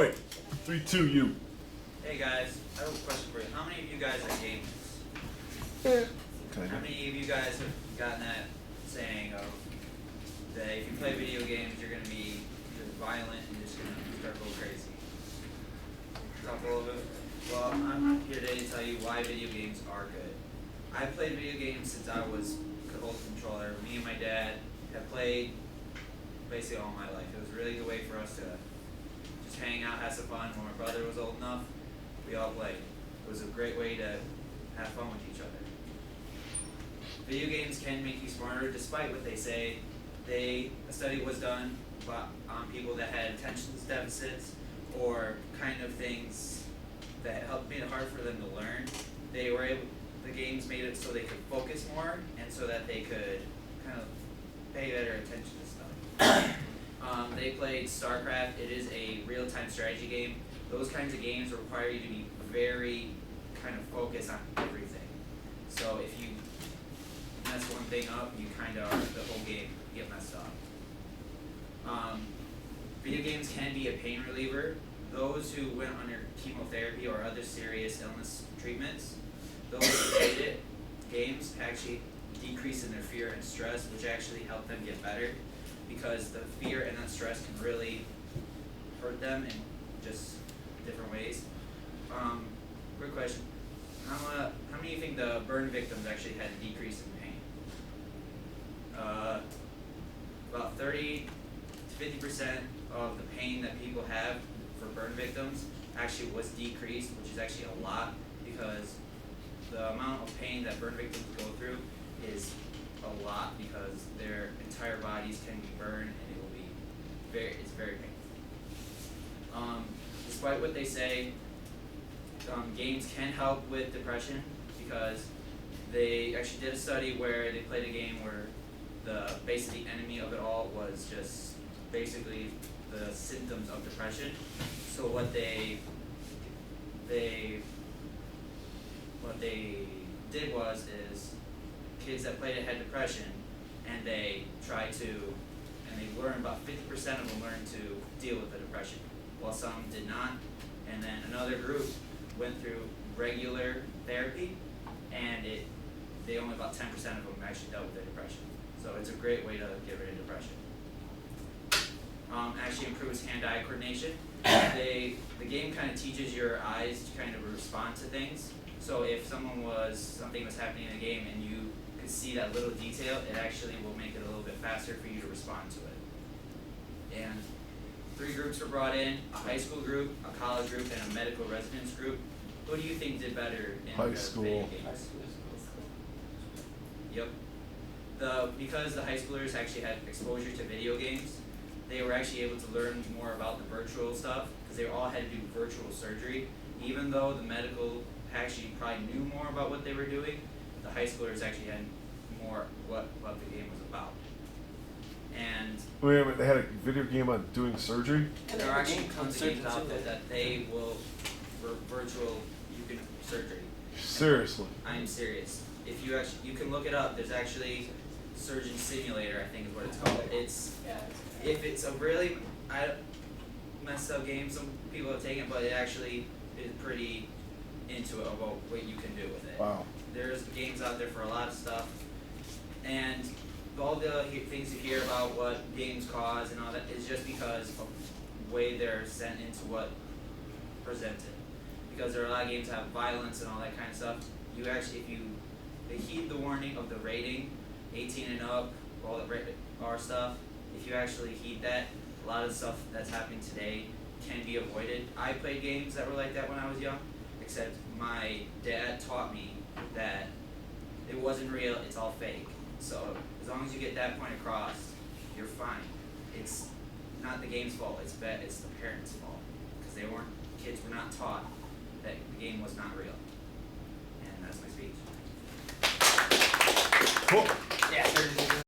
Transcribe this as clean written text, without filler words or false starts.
Fight. 3-2, you. Hey guys, I have a question for you. How many of you guys are gamers? Okay. How many of you guys have gotten that saying of that if you play video games, you're gonna be just violent and you're just gonna start going crazy? A couple of it. Well, I'm here today to tell you why video games are good. I've played video games since I was old controller. Me and my dad have played basically all my life. It was a really good way for us to just hang out, have some fun. When my brother was old enough, we all played. It was a great way to have fun with each other. Video games can make you smarter, despite what they say. A study was done on people that had attention deficits or kind of things that made it hard for them to learn. The games made it so they could focus more and so that they could kind of pay better attention to stuff. They played StarCraft. It is a real-time strategy game. Those kinds of games require you to be very kind of focused on everything. So if you mess one thing up, you kind of the whole game get messed up. Video games can be a pain reliever. Those who went under chemotherapy or other serious illness treatments, those who played it, games actually decrease in their fear and stress, which actually help them get better, because the fear and that stress can really hurt them in just different ways. Quick question: how many of you think the burn victims actually had a decrease in pain? About 30 to 50% of the pain that people have for burn victims actually was decreased, which is actually a lot, because the amount of pain that burn victims go through is a lot, because their entire bodies can be burned and it will be it's very painful. Despite what they say, games can help with depression, because they actually did a study where they played a game where the basically enemy of it all was just basically the symptoms of depression. So what they did was kids that played it had depression, and they learned about 50% of them learned to deal with the depression, while some did not. And then another group went through regular therapy, and they only about 10% of them actually dealt with their depression. So it's a great way to get rid of depression. Actually improves hand-eye coordination. The game kind of teaches your eyes to kind of respond to things. So if something was happening in the game and you could see that little detail, it actually will make it a little bit faster for you to respond to it. And 3 groups were brought in: a high school group, a college group, and a medical residence group. Who do you think did better in High the school. video games? Yep. Because the high schoolers actually had exposure to video games, they were actually able to learn more about the virtual stuff, because they all had to do virtual surgery. Even though the medical actually probably knew more about what they were doing, the high schoolers actually had more what the game was about. And Wait a minute, they had a video game on doing surgery? there are actually tons of games out there that they will virtual surgery. Seriously. I'm serious. If you can look it up. There's actually Surgeon Simulator, I think is what it's called. If it's a really messed up game, some people have taken it, but it actually is pretty into it about what you can do with it. Wow. There's games out there for a lot of stuff, and all the things you hear about what games cause and all that is just because of the way they're sent into what presented. Because there are a lot of games that have violence and all that kind of stuff. You actually, if they heed the warning of the rating, 18 and up, all the rated R stuff, if you actually heed that, a lot of the stuff that's happening today can be avoided. I played games that were like that when I was young, except my dad taught me that it wasn't real, it's all fake. So as long as you get that point across, you're fine. It's not the game's fault, it's the parents' fault, because kids were not taught that the game was not real. And that's my speech. Cool.